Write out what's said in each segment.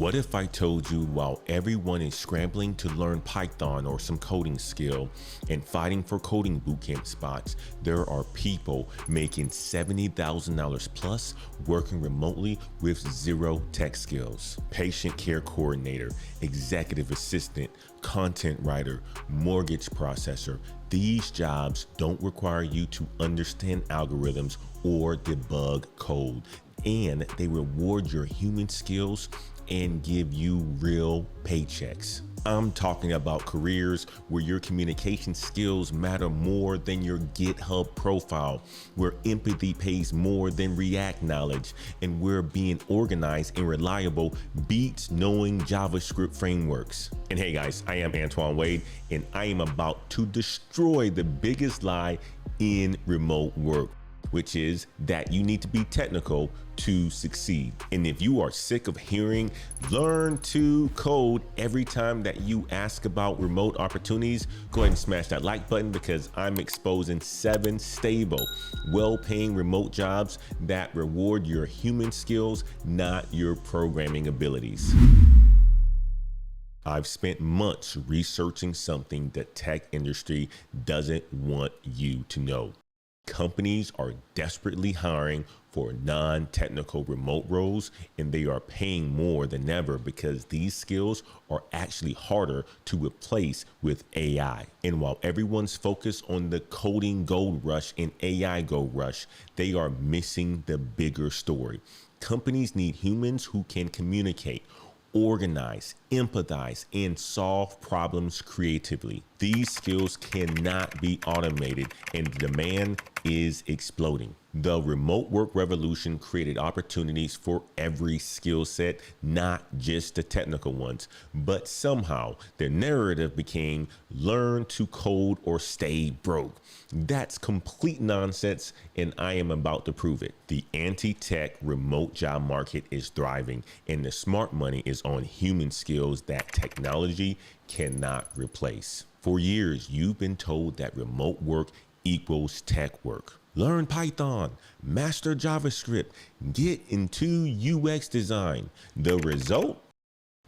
What if I told you while everyone is scrambling to learn Python or some coding skill and fighting for coding bootcamp spots, there are people making $70,000 plus working remotely with zero tech skills? Patient care coordinator, executive assistant, content writer, mortgage processor. These jobs don't require you to understand algorithms or debug code, and they reward your human skills and give you real paychecks. I'm talking about careers where your communication skills matter more than your GitHub profile, where empathy pays more than React knowledge, and where being organized and reliable beats knowing JavaScript frameworks. And hey guys, I am Antoine Wade, and I am about to destroy the biggest lie in remote work, which is that you need to be technical to succeed. And if you are sick of hearing learn to code every time that you ask about remote opportunities, go ahead and smash that like button, because I'm exposing 7 stable, well-paying remote jobs that reward your human skills, not your programming abilities. I've spent months researching something the tech industry doesn't want you to know. Companies are desperately hiring for non-technical remote roles, and they are paying more than ever because these skills are actually harder to replace with AI. And while everyone's focused on the coding gold rush and AI gold rush, they are missing the bigger story. Companies need humans who can communicate, organize, empathize, and solve problems creatively. These skills cannot be automated, and the demand is exploding. The remote work revolution created opportunities for every skill set, not just the technical ones. But somehow the narrative became learn to code or stay broke. That's complete nonsense, and I am about to prove it. The anti-tech remote job market is thriving, and the smart money is on human skills that technology cannot replace. For years, you've been told that remote work equals tech work. Learn Python, master JavaScript, get into UX design. The result?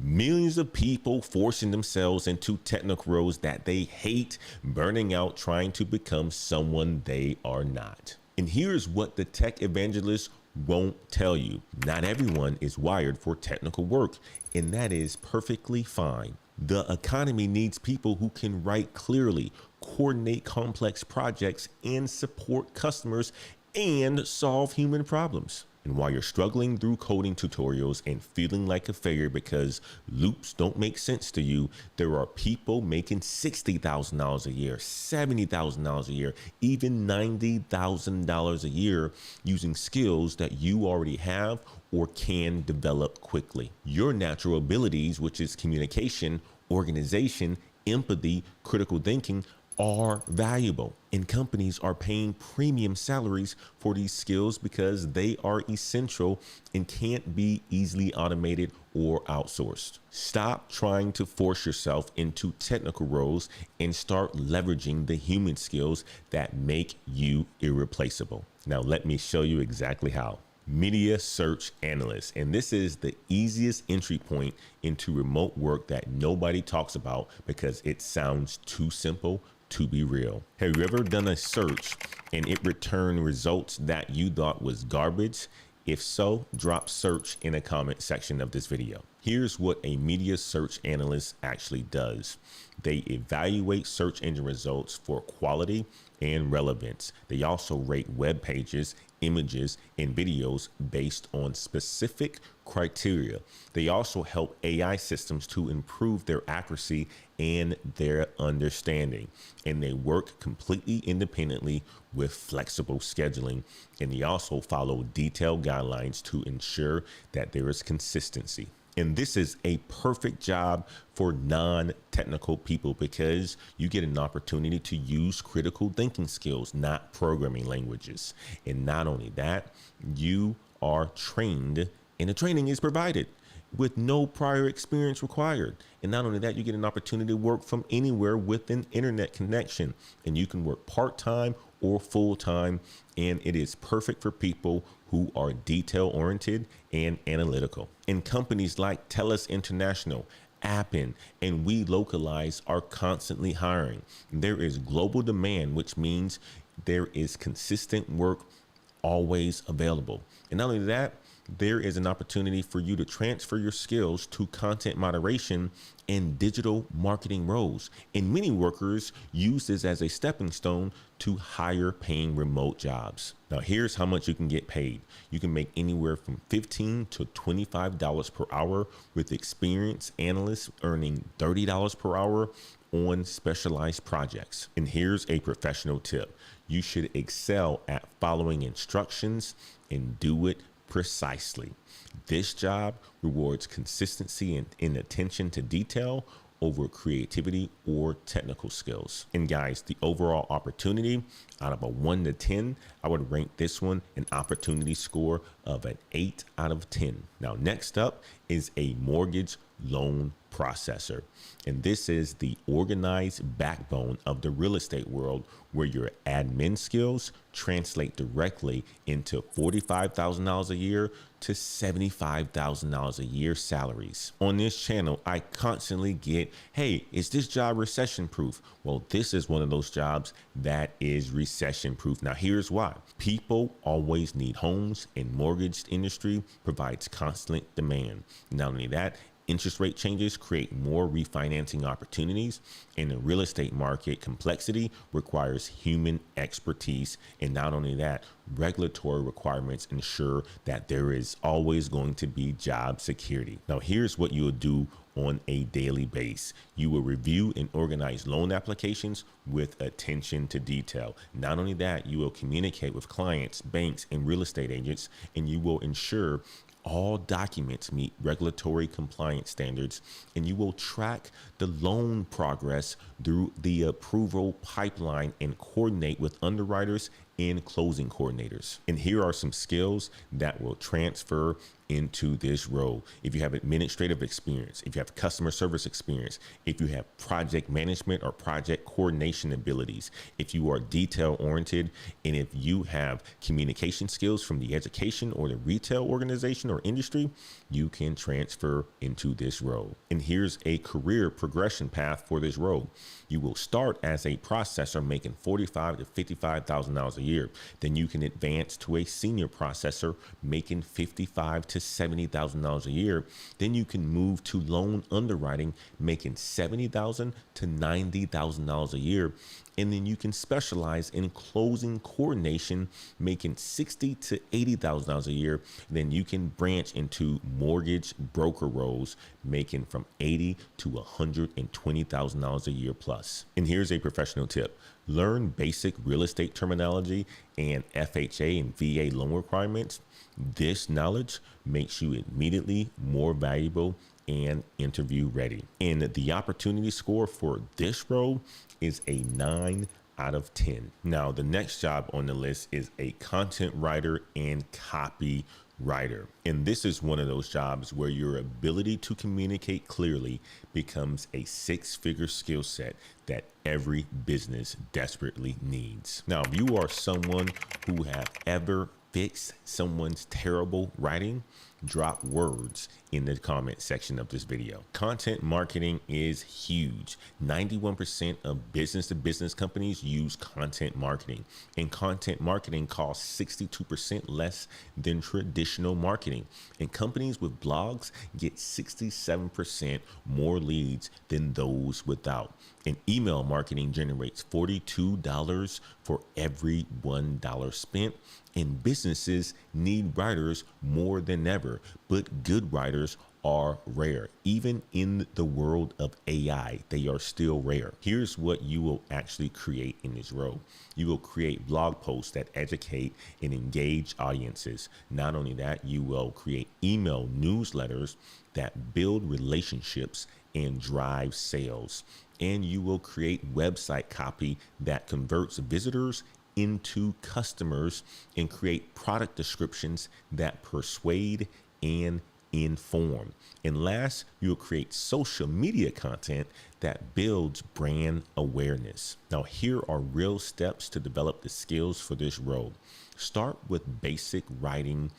Millions of people forcing themselves into technical roles that they hate, burning out trying to become someone they are not. And here's what the tech evangelists won't tell you. Not everyone is wired for technical work, and that is perfectly fine. The economy needs people who can write clearly, coordinate complex projects, and support customers and solve human problems. And while you're struggling through coding tutorials and feeling like a failure because loops don't make sense to you, there are people making $60,000 a year, $70,000 a year, even $90,000 a year using skills that you already have or can develop quickly. Your natural abilities, which is communication, organization, empathy, critical thinking, are valuable, and companies are paying premium salaries for these skills because they are essential and can't be easily automated or outsourced. Stop trying to force yourself into technical roles and start leveraging the human skills that make you irreplaceable. Now, let me show you exactly how. Media search analyst, and this is the easiest entry point into remote work that nobody talks about because it sounds too simple to be real. Have you ever done a search and it returned results that you thought was garbage? If so, drop search in a comment section of this video. Here's what a media search analyst actually does. They evaluate search engine results for quality and relevance. They also rate web pages, images, and videos based on specific criteria. They also help AI systems to improve their accuracy and their understanding. And they work completely independently with flexible scheduling. And they also follow detailed guidelines to ensure that there is consistency. And this is a perfect job for non-technical people because you get an opportunity to use critical thinking skills, not programming languages. And not only that, you are trained, and the training is provided with no prior experience required. And not only that, you get an opportunity to work from anywhere with an internet connection, and you can work part-time or full-time, and it is perfect for people who are detail-oriented and analytical. And companies like TELUS International, Appen, and We Localize are constantly hiring. There is global demand, which means there is consistent work always available. And not only that, there is an opportunity for you to transfer your skills to content moderation and digital marketing roles. And many workers use this as a stepping stone to higher paying remote jobs. Now, here's how much you can get paid. You can make anywhere from $15 to $25 per hour, with experienced analysts earning $30 per hour on specialized projects. And here's a professional tip. You should excel at following instructions and do it precisely. This job rewards consistency and attention to detail over creativity or technical skills. And guys, the overall opportunity, out of a 1 to 10, I would rank this one an opportunity score of an 8 out of 10. Now, next up is a mortgage loan processor. And this is the organized backbone of the real estate world, where your admin skills translate directly into $45,000 a year to $75,000 a year salaries. On this channel, I constantly get, hey, is this job recession proof? Well, this is one of those jobs that is recession proof. Now, here's why. People always need homes, and mortgage industry provides constant demand. Not only that, interest rate changes create more refinancing opportunities, and the real estate market complexity requires human expertise. And not only that, regulatory requirements ensure that there is always going to be job security. Now, here's what you'll do on a daily basis. You will review and organize loan applications with attention to detail. Not only that, you will communicate with clients, banks, and real estate agents, and you will ensure all documents meet regulatory compliance standards, and you will track the loan progress through the approval pipeline and coordinate with underwriters and closing coordinators. And here are some skills that will transfer into this role. If you have administrative experience, if you have customer service experience, if you have project management or project coordination abilities, if you are detail oriented, and if you have communication skills from the education or the retail organization or industry, you can transfer into this role. And here's a career progression path for this role. You will start as a processor making $45,000 to $55,000 a year. Then you can advance to a senior processor making $55,000 to $70,000 a year. Then you can move to loan underwriting making $70,000 to $90,000 a year. And then you can specialize in closing coordination, making $60,000 to $80,000 a year. Then you can branch into mortgage broker roles, making from $80,000 to $120,000 a year plus. And here's a professional tip. Learn basic real estate terminology and FHA and VA loan requirements. This knowledge makes you immediately more valuable and interview ready. And the opportunity score for this role is a 9 out of 10. Now, the next job on the list is a content writer and copy writer. And this is one of those jobs where your ability to communicate clearly becomes a 6-figure skill set that every business desperately needs. Now, if you are someone who have ever fixed someone's terrible writing, drop words in the comment section of this video. Content marketing is huge. 91% of business-to-business companies use content marketing, and content marketing costs 62% less than traditional marketing. And companies with blogs get 67% more leads than those without. And email marketing generates $42 for every $1 spent. And businesses need writers more than ever, but good writers are rare. Even in the world of AI, they are still rare. Here's what you will actually create in this role. You will create blog posts that educate and engage audiences. Not only that, you will create email newsletters that build relationships and drive sales. And you will create website copy that converts visitors into customers and create product descriptions that persuade and inform. And last, you'll create social media content that builds brand awareness. Now, here are real steps to develop the skills for this role. Start with basic writing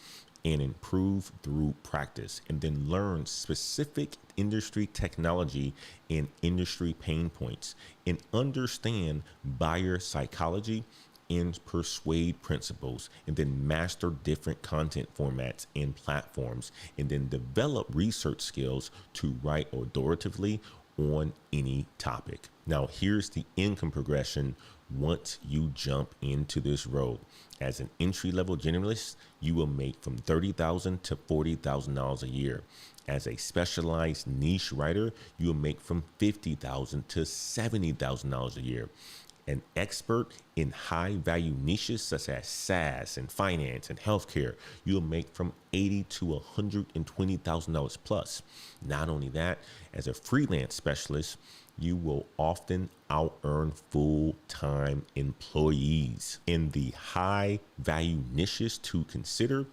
and improve through practice, and then learn specific industry technology and industry pain points, and understand buyer psychology and persuade principles, and then master different content formats and platforms, and then develop research skills to write authoritatively on any topic. Now, here's the income progression once you jump into this role. As an entry-level generalist, you will make from $30,000 to $40,000 a year. As a specialized niche writer, you will make from $50,000 to $70,000 a year. An expert in high value niches such as SaaS and finance and healthcare, you'll make from $80,000 to $120,000 plus. Not only that, as a freelance specialist, you will often out-earn full-time employees. In the high value niches to consider,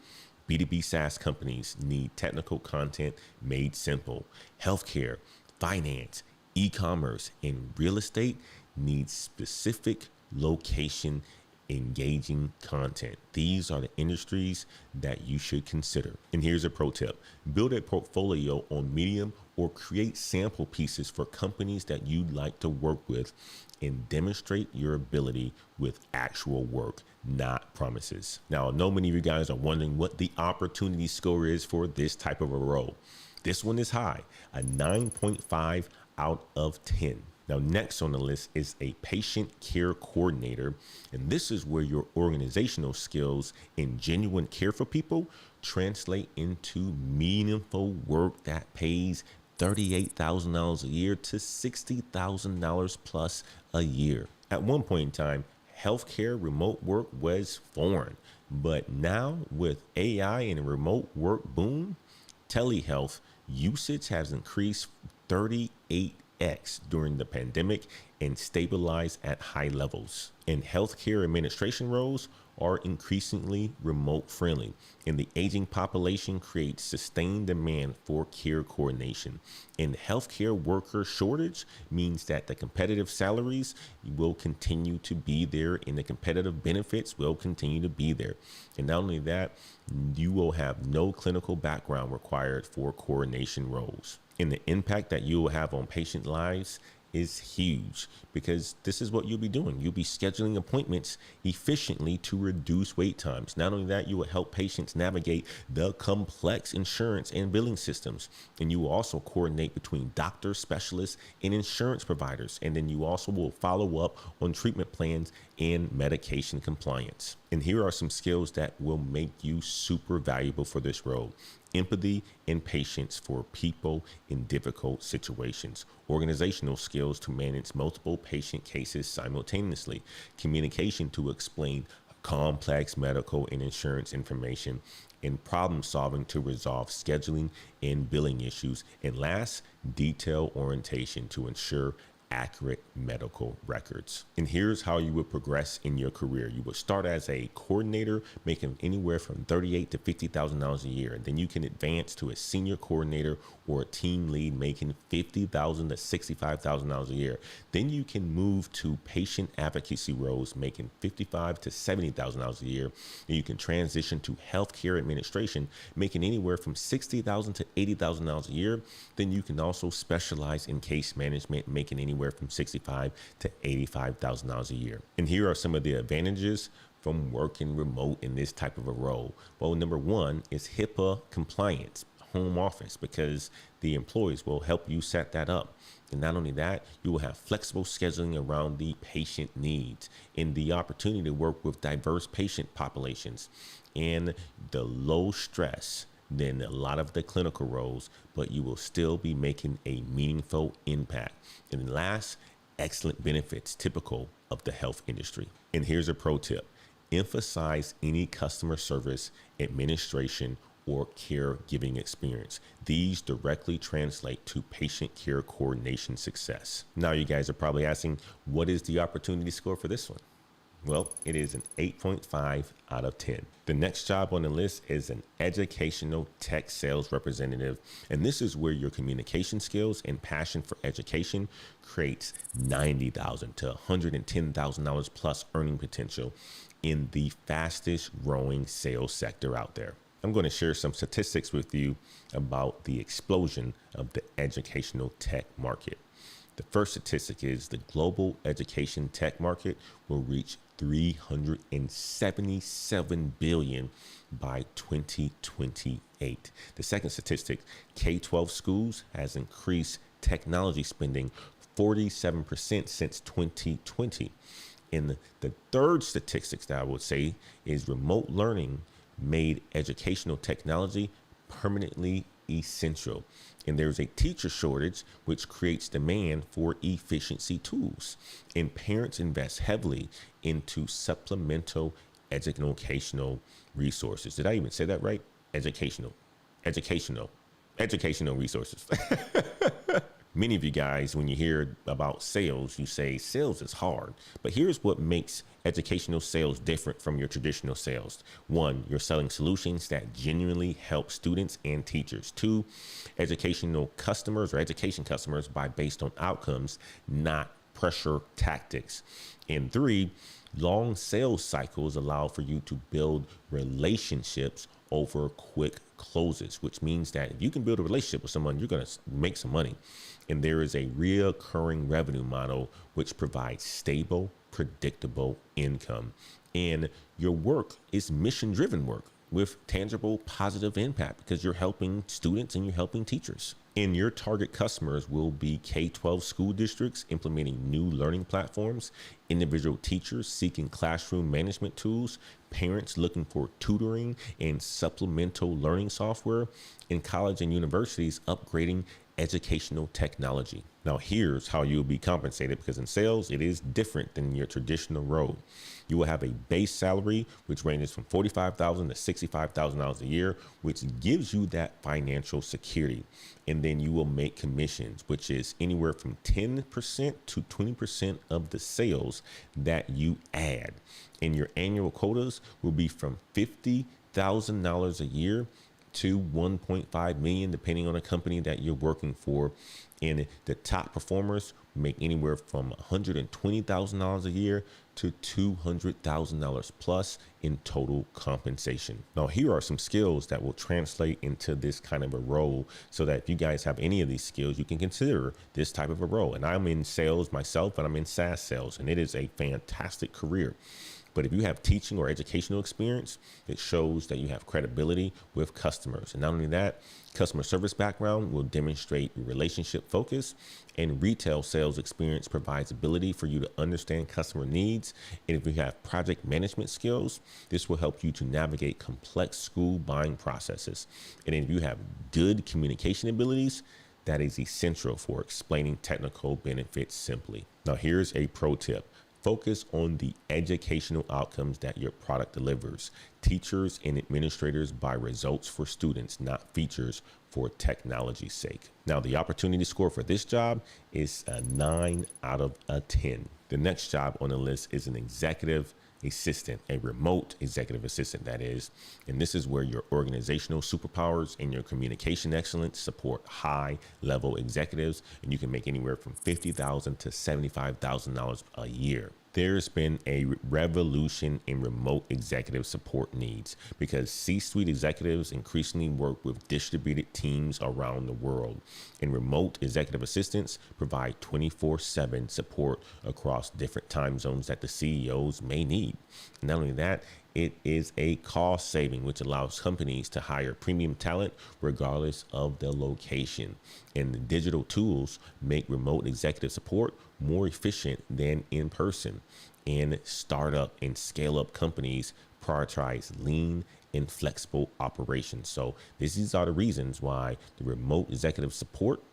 B2B SaaS companies need technical content made simple. Healthcare, finance, e-commerce, and real estate need specific location engaging content. These are the industries that you should consider. And here's a pro tip. Build a portfolio on Medium or create sample pieces for companies that you'd like to work with, and demonstrate your ability with actual work, not promises. Now, I know many of you guys are wondering what the opportunity score is for this type of a role. This one is high, a 9.5 out of 10. Now, next on the list is a patient care coordinator. And this is where your organizational skills and genuine care for people translate into meaningful work that pays $38,000 a year to $60,000 plus a year. At one point in time, healthcare remote work was foreign, but now with AI and a remote work boom, telehealth usage has increased 38x during the pandemic and stabilized at high levels. And healthcare administration roles are increasingly remote friendly, and the aging population creates sustained demand for care coordination. And healthcare worker shortage means that the competitive salaries will continue to be there, and the competitive benefits will continue to be there. And not only that, you will have no clinical background required for coordination roles. And the impact that you will have on patient lives is huge, because this is what you'll be doing. You'll be scheduling appointments efficiently to reduce wait times. Not only that, you will help patients navigate the complex insurance and billing systems. And you will also coordinate between doctors, specialists, and insurance providers. And then you also will follow up on treatment plans and medication compliance. And here are some skills that will make you super valuable for this role. Empathy and patience for people in difficult situations. Organizational skills to manage multiple patient cases simultaneously. Communication to explain complex medical and insurance information. And problem solving to resolve scheduling and billing issues. And last, detail orientation to ensure accurate medical records. And here's how you would progress in your career. You would start as a coordinator, making anywhere from $38,000 to $50,000 a year. And then you can advance to a senior coordinator or a team lead, making $50,000 to $65,000 a year. Then you can move to patient advocacy roles, making $55,000 to $70,000 a year. And you can transition to healthcare administration, making anywhere from $60,000 to $80,000 a year. Then you can also specialize in case management, making anywhere from $65,000 to $85,000 a year. And here are some of the advantages from working remote in this type of a role. Well, number one is HIPAA compliance, home office, because the employees will help you set that up. And not only that, you will have flexible scheduling around the patient needs and the opportunity to work with diverse patient populations and the low stress than a lot of the clinical roles, but you will still be making a meaningful impact. And then last, excellent benefits typical of the health industry. And here's a pro tip. Emphasize any customer service, administration, or caregiving experience. These directly translate to patient care coordination success. Now you guys are probably asking, what is the opportunity score for this one? Well, it is an 8.5 out of 10. The next job on the list is an educational tech sales representative. And this is where your communication skills and passion for education creates $90,000 to $110,000 plus earning potential in the fastest growing sales sector out there. I'm going to share some statistics with you about the explosion of the educational tech market. The first statistic is the global education tech market will reach $377 billion by 2028. The second statistic, K-12 schools has increased technology spending 47% since 2020. And the third statistics that I would say is remote learning made educational technology permanently essential. And there's a teacher shortage, which creates demand for efficiency tools. And parents invest heavily into supplemental educational resources. Did I even say that right? Educational resources. Many of you guys, when you hear about sales, you say sales is hard. But here's what makes educational sales different from your traditional sales. One, you're selling solutions that genuinely help students and teachers. Two, educational customers or education customers by based on outcomes, not pressure tactics. And three, long sales cycles allow for you to build relationships over quick closes, which means that if you can build a relationship with someone, you're going to make some money. And there is a recurring revenue model which provides stable, predictable income. And your work is mission-driven work with tangible, positive impact because you're helping students and you're helping teachers. And your target customers will be K-12 school districts implementing new learning platforms, individual teachers seeking classroom management tools, parents looking for tutoring and supplemental learning software, and college and universities upgrading educational technology. Now, here's how you'll be compensated, because in sales, it is different than your traditional role. You will have a base salary, which ranges from $45,000 to $65,000 a year, which gives you that financial security. And then you will make commissions, which is anywhere from 10% to 20% of the sales that you add. And your annual quotas will be from $50,000 a year to 1.5 million, depending on the company that you're working for. And the top performers make anywhere from $120,000 a year to $200,000 plus in total compensation. Now, here are some skills that will translate into this kind of a role, so that if you guys have any of these skills, you can consider this type of a role. And I'm in sales myself, and I'm in SaaS sales, and it is a fantastic career. But if you have teaching or educational experience, it shows that you have credibility with customers. And not only that, customer service background will demonstrate relationship focus, and retail sales experience provides ability for you to understand customer needs. And if you have project management skills, this will help you to navigate complex school buying processes. And if you have good communication abilities, that is essential for explaining technical benefits simply. Now, here's a pro tip. Focus on the educational outcomes that your product delivers. Teachers and administrators buy results for students, not features for technology's sake. Now, the opportunity score for this job is a 9 out of a 10. The next job on the list is an executive assistant, a remote executive assistant, that is. And this is where your organizational superpowers and your communication excellence support high level executives, and you can make anywhere from $50,000 to $75,000 a year. There's been a revolution in remote executive support needs because C-suite executives increasingly work with distributed teams around the world, and remote executive assistants provide 24/7 support across different time zones that the CEOs may need. Not only that, it is a cost saving, which allows companies to hire premium talent regardless of their location. And the digital tools make remote executive support more efficient than in person. And startup and scale up companies prioritize lean and flexible operations. So these are the reasons why the remote executive support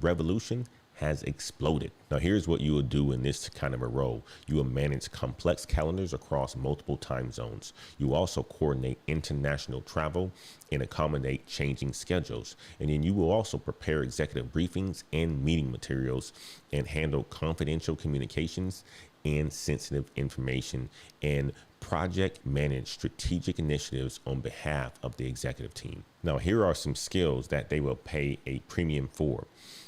revolution has exploded. Now, here's what you will do in this kind of a role. You will manage complex calendars across multiple time zones. You also coordinate international travel and accommodate changing schedules. And then you will also prepare executive briefings and meeting materials and handle confidential communications and sensitive information, and project manage strategic initiatives on behalf of the executive team. Now, here are some skills that they will pay a premium for: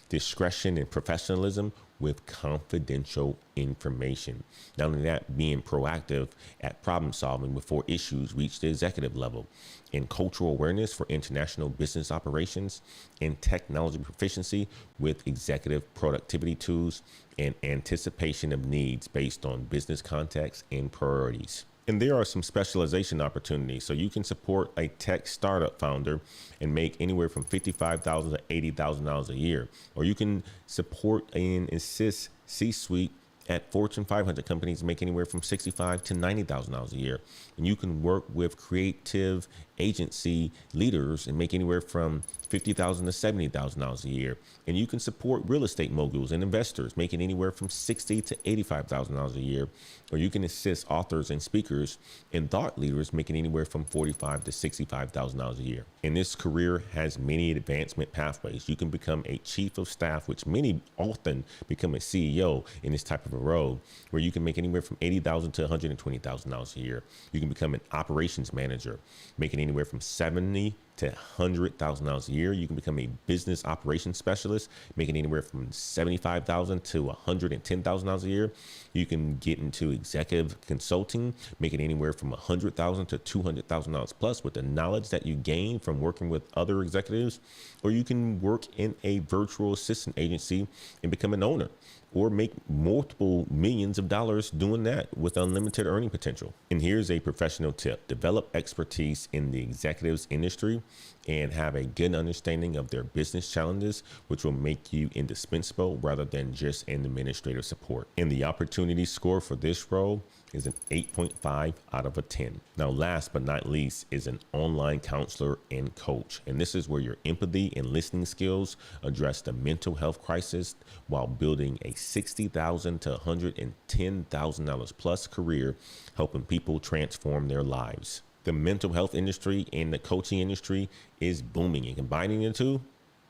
discretion and professionalism with confidential information. Not only that, being proactive at problem solving before issues reach the executive level, and cultural awareness for international business operations, and technology proficiency with executive productivity tools, and anticipation of needs based on business context and priorities. And there are some specialization opportunities. So you can support a tech startup founder and make anywhere from $55,000 to $80,000 a year. Or you can support and assist C-suite at Fortune 500 companies, make anywhere from $65,000 to $90,000 a year. And you can work with creative agency leaders and make anywhere from $50,000 to $70,000 a year. And you can support real estate moguls and investors, making anywhere from $60,000 to $85,000 a year. Or you can assist authors and speakers and thought leaders, making anywhere from $45,000 to $65,000 a year. And this career has many advancement pathways. You can become a chief of staff, which many often become a CEO in this type of a role, where you can make anywhere from $80,000 to $120,000 a year. You can become an operations manager, making anywhere from $70,000 to $100,000 a year. You can become a business operations specialist, making anywhere from $75,000 to $110,000 a year. You can get into executive consulting, making anywhere from $100,000 to $200,000 plus with the knowledge that you gain from working with other executives. Or you can work in a virtual assistant agency and become an owner, or make multiple millions of dollars doing that with unlimited earning potential. And here's a professional tip: develop expertise in the executives industry and have a good understanding of their business challenges, which will make you indispensable rather than just an administrative support. And the opportunity score for this role is an 8.5 out of a 10. Now, last but not least is an online counselor and coach. And this is where your empathy and listening skills address the mental health crisis while building a $60,000 to $110,000 plus career, helping people transform their lives. The mental health industry and the coaching industry is booming, and combining the two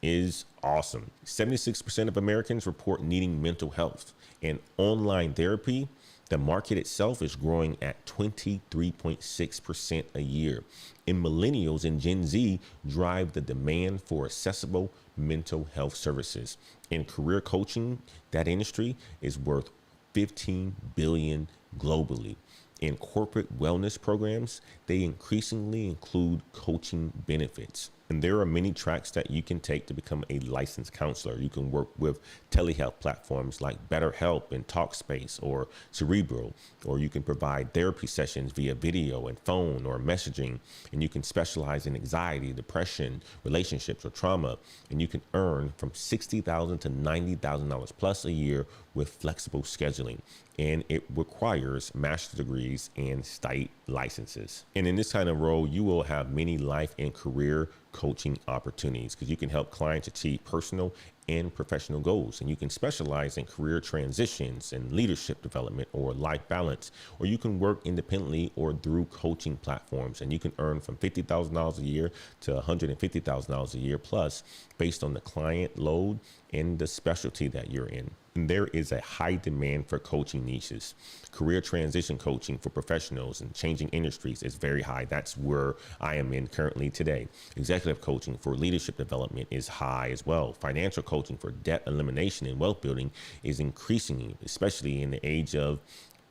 is awesome. 76% of Americans report needing mental health, and online therapy, the market itself, is growing at 23.6% a year. And millennials and Gen Z drive the demand for accessible mental health services. In career coaching, that industry is worth $15 billion globally. In corporate wellness programs, they increasingly include coaching benefits. And there are many tracks that you can take to become a licensed counselor. You can work with telehealth platforms like BetterHelp and Talkspace or Cerebral, or you can provide therapy sessions via video and phone or messaging. And you can specialize in anxiety, depression, relationships, or trauma. And you can earn from $60,000 to $90,000 plus a year with flexible scheduling. And it requires master's degrees and state licenses. And in this kind of role, you will have many life and career coaching opportunities, because you can help clients achieve personal and professional goals. And you can specialize in career transitions and leadership development or life balance, or you can work independently or through coaching platforms. And you can earn from $50,000 a year to $150,000 a year plus, based on the client load and the specialty that you're in. And there is a high demand for coaching niches. Career transition coaching for professionals and changing industries is very high. That's where I am in currently today. Executive coaching for leadership development is high as well. Financial coaching for debt elimination and wealth building is increasing, especially in the age of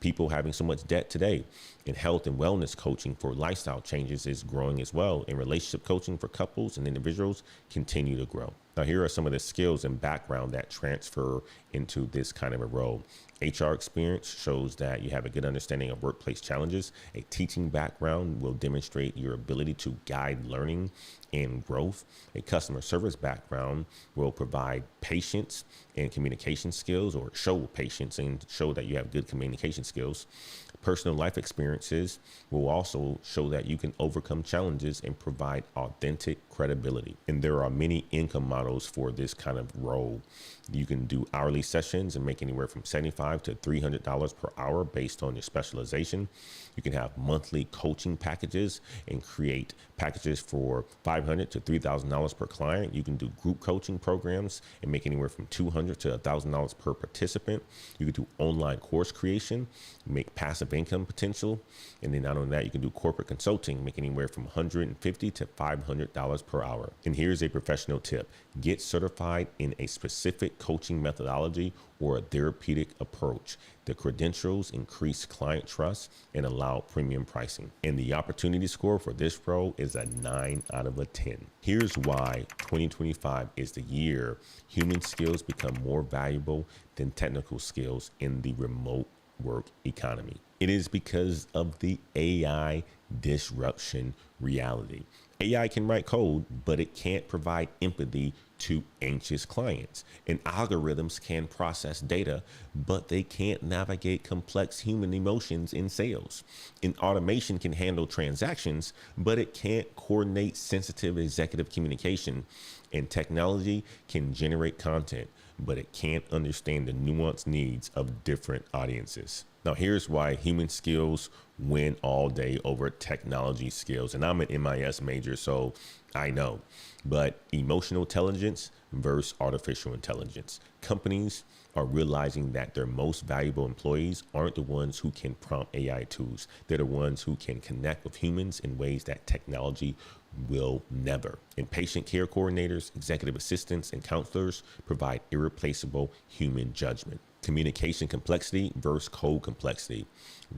people having so much debt today. And health and wellness coaching for lifestyle changes is growing as well. And relationship coaching for couples and individuals continue to grow. Now, here are some of the skills and background that transfer into this kind of a role. HR experience shows that you have a good understanding of workplace challenges. A teaching background will demonstrate your ability to guide learning and growth. A customer service background will provide patience and communication skills, or show patience and show that you have good communication skills. Personal life experiences will also show that you can overcome challenges and provide authentic credibility. And there are many income models for this kind of role. You can do hourly sessions and make anywhere from $75 to $300 per hour based on your specialization. You can have monthly coaching packages and create packages for $500 to $3,000 per client. You can do group coaching programs and make anywhere from $200 to $1,000 per participant. You can do online course creation, make passive income potential. And then not only that, you can do corporate consulting, make anywhere from $150 to $500 per hour. And here's a professional tip. Get certified in a specific coaching methodology or a therapeutic approach. The credentials increase client trust and allow premium pricing. And the opportunity score for this role is a 9 out of 10. Here's why 2025 is the year human skills become more valuable than technical skills in the remote work economy. It is because of the AI disruption reality. AI can write code, but it can't provide empathy to anxious clients. And algorithms can process data, but they can't navigate complex human emotions in sales. And automation can handle transactions, but it can't coordinate sensitive executive communication. And technology can generate content, but it can't understand the nuanced needs of different audiences. Now, here's why human skills win all day over technology skills. And I'm an MIS major, so I know. But emotional intelligence versus artificial intelligence. Companies are realizing that their most valuable employees aren't the ones who can prompt AI tools. They're the ones who can connect with humans in ways that technology will never. And patient care coordinators, executive assistants, and counselors provide irreplaceable human judgment. Communication complexity versus code complexity.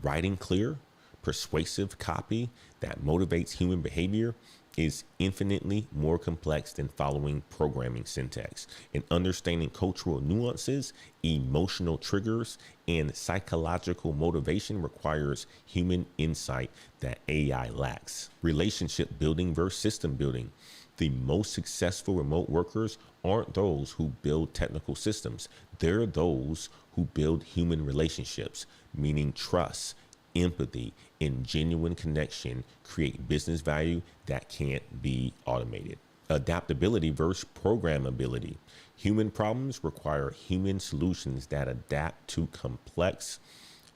Writing clear, persuasive copy that motivates human behavior is infinitely more complex than following programming syntax. And understanding cultural nuances, emotional triggers, and psychological motivation requires human insight that AI lacks. Relationship building versus system building. The most successful remote workers aren't those who build technical systems. They're those who build human relationships, meaning trust, empathy, and genuine connection create business value that can't be automated. Adaptability versus programmability. Human problems require human solutions that adapt to complex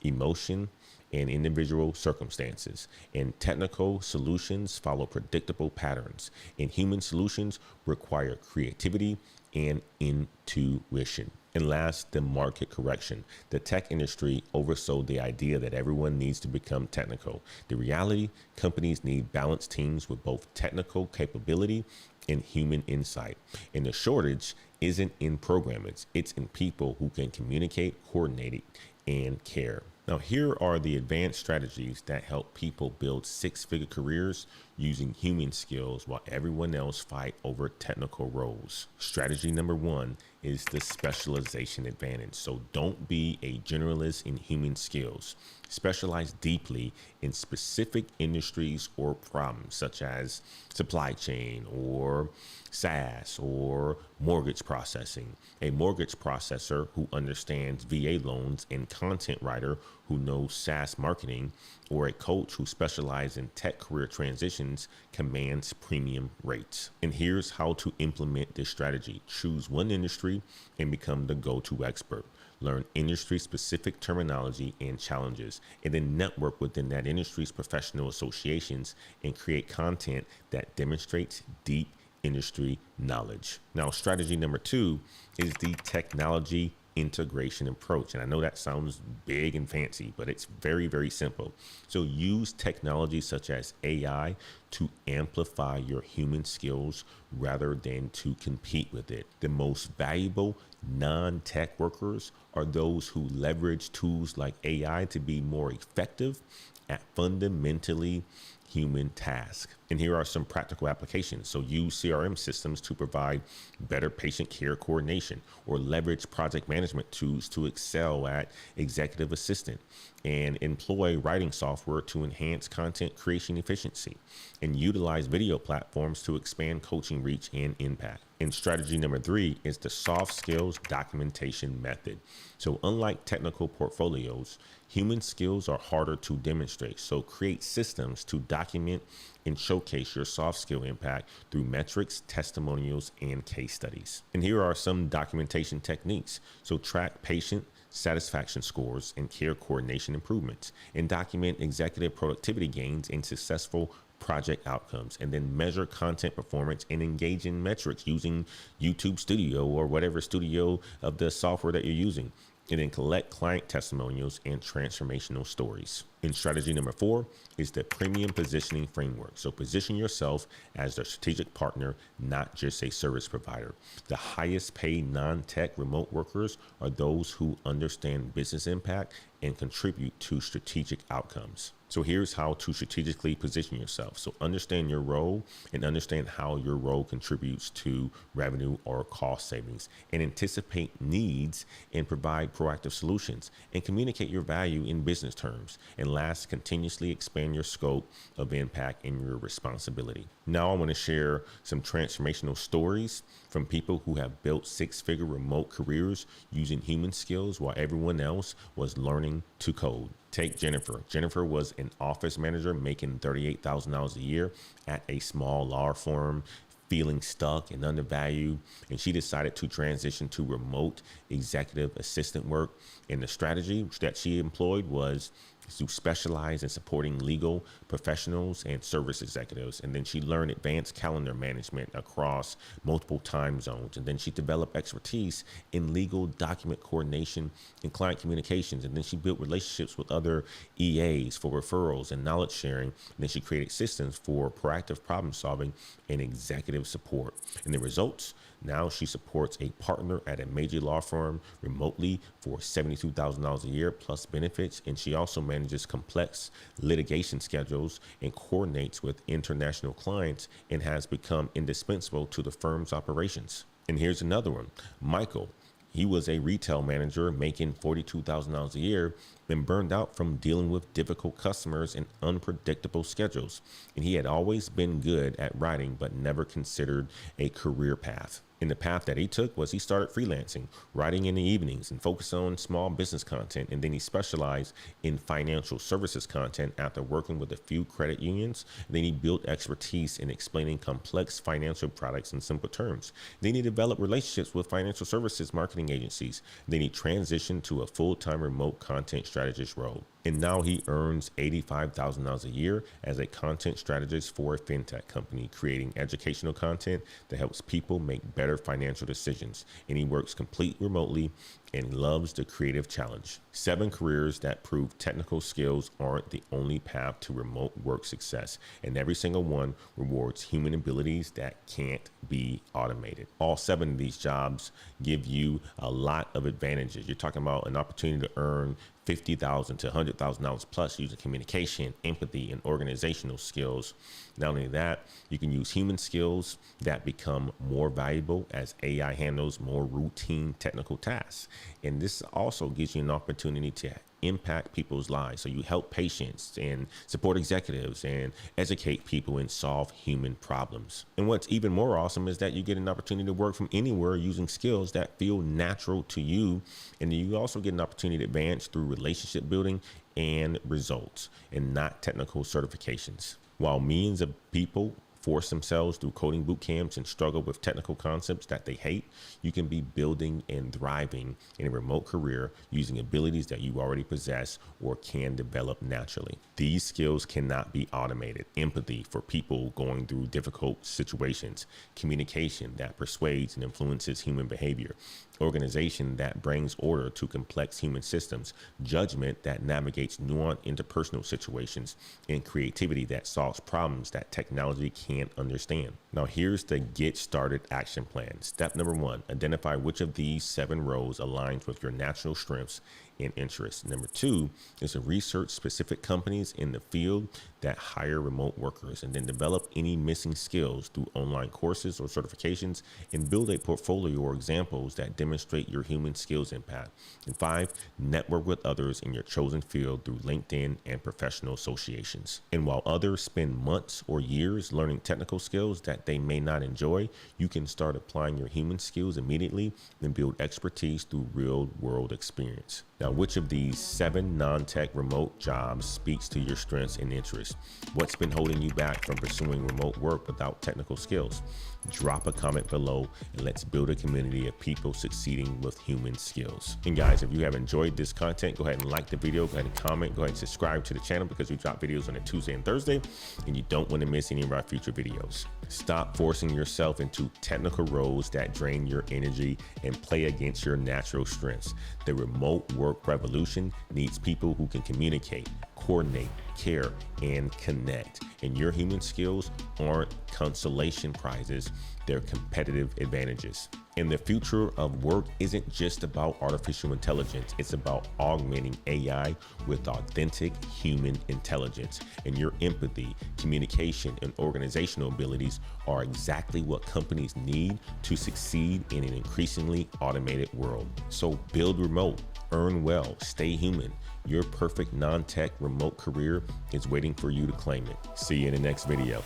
emotion and individual circumstances. And technical solutions follow predictable patterns. And human solutions require creativity and intuition. And last, the market correction. The tech industry oversold the idea that everyone needs to become technical. The reality, companies need balanced teams with both technical capability and human insight. And the shortage isn't in programmers, it's in people who can communicate, coordinate, and care. Now, here are the advanced strategies that help people build six-figure careers using human skills while everyone else fight over technical roles. Strategy number 1 is the specialization advantage. So don't be a generalist in human skills. Specialize deeply in specific industries or problems such as supply chain or SaaS or mortgage processing. A mortgage processor who understands VA loans and content writer who knows SaaS marketing, or a coach who specializes in tech career transitions commands premium rates. And here's how to implement this strategy. Choose one industry and become the go-to expert. Learn industry-specific terminology and challenges, and then network within that industry's professional associations and create content that demonstrates deep industry knowledge. Now, strategy number 2 is the technology integration approach. And I know that sounds big and fancy, but it's very, very simple. So use technology such as AI to amplify your human skills rather than to compete with it. The most valuable non-tech workers are those who leverage tools like AI to be more effective at fundamentally human tasks. And here are some practical applications. So use CRM systems to provide better patient care coordination, or leverage project management tools to excel at executive assistant, and employ writing software to enhance content creation efficiency, and utilize video platforms to expand coaching reach and impact. And strategy number 3 is the soft skills documentation method. So unlike technical portfolios, human skills are harder to demonstrate. So create systems to document and showcase your soft skill impact through metrics, testimonials, and case studies. And here are some documentation techniques. So track patient satisfaction scores and care coordination improvements, and document executive productivity gains and successful project outcomes, and then measure content performance and engage in metrics using YouTube Studio or whatever studio of the software that you're using. And then collect client testimonials and transformational stories. And strategy number 4 is the premium positioning framework. So position yourself as the strategic partner, not just a service provider. The highest paid non-tech remote workers are those who understand business impact and contribute to strategic outcomes. So here's how to strategically position yourself. So understand your role and understand how your role contributes to revenue or cost savings, and anticipate needs and provide proactive solutions, and communicate your value in business terms. And last, continuously expand your scope of impact and your responsibility. Now I want to share some transformational stories from people who have built 6-figure remote careers using human skills while everyone else was learning to code. Take Jennifer. Jennifer was an office manager making $38,000 a year at a small law firm, feeling stuck and undervalued, and she decided to transition to remote executive assistant work. And the strategy that she employed was to specialize in supporting legal professionals and service executives. And then she learned advanced calendar management across multiple time zones. And then she developed expertise in legal document coordination and client communications. And then she built relationships with other EAs for referrals and knowledge sharing. And then she created systems for proactive problem solving and executive support. And the results: now she supports a partner at a major law firm remotely for $72,000 a year plus benefits. And she also manages complex litigation schedules and coordinates with international clients, and has become indispensable to the firm's operations. And here's another one. Michael. He was a retail manager making $42,000 a year and burned out from dealing with difficult customers and unpredictable schedules. And he had always been good at writing, but never considered a career path. And the path that he took was he started freelancing, writing in the evenings, and focused on small business content. And then he specialized in financial services content after working with a few credit unions. And then he built expertise in explaining complex financial products in simple terms. Then he developed relationships with financial services marketing agencies. Then he transitioned to a full-time remote content strategist role. And now he earns $85,000 a year as a content strategist for a fintech company, creating educational content that helps people make better financial decisions. And he works completely remotely and loves the creative challenge. 7 careers that prove technical skills aren't the only path to remote work success, and every single one rewards human abilities that can't be automated. All 7 of these jobs give you a lot of advantages. You're talking about an opportunity to earn $50,000 to $100,000 plus using communication, empathy, and organizational skills. Not only that, you can use human skills that become more valuable as AI handles more routine technical tasks. And this also gives you an opportunity to impact people's lives. So you help patients and support executives and educate people and solve human problems. And what's even more awesome is that you get an opportunity to work from anywhere using skills that feel natural to you. And you also get an opportunity to advance through relationship building and results, and not technical certifications. While millions of people force themselves through coding boot camps and struggle with technical concepts that they hate, you can be building and thriving in a remote career using abilities that you already possess or can develop naturally. These skills cannot be automated. Empathy for people going through difficult situations, communication that persuades and influences human behavior, organization that brings order to complex human systems, judgment that navigates nuanced interpersonal situations, and creativity that solves problems that technology can't understand. Now here's the get started action plan. Step number 1, identify which of these 7 roles aligns with your natural strengths and interests. Number 2 is to research specific companies in the field that hire remote workers, and then develop any missing skills through online courses or certifications, and build a portfolio or examples that demonstrate your human skills impact. And 5, network with others in your chosen field through LinkedIn and professional associations. And while others spend months or years learning technical skills that they may not enjoy, you can start applying your human skills immediately and build expertise through real world experience. Now, which of these 7 non-tech remote jobs speaks to your strengths and interests? curious, what's been holding you back from pursuing remote work without technical skills? Drop a comment below and let's build a community of people succeeding with human skills. And guys, if you have enjoyed this content, go ahead and like the video, go ahead and comment, go ahead and subscribe to the channel because we drop videos on a Tuesday and Thursday, and you don't want to miss any of our future videos. Stop forcing yourself into technical roles that drain your energy and play against your natural strengths. The remote work revolution needs people who can communicate, coordinate, care, and connect. And your human skills aren't consolation prizes, they're competitive advantages. And the future of work isn't just about artificial intelligence, it's about augmenting AI with authentic human intelligence. And your empathy, communication, and organizational abilities are exactly what companies need to succeed in an increasingly automated world. So build remote, earn well, stay human. Your perfect non-tech remote career is waiting for you to claim it. See you in the next video.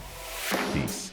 Peace.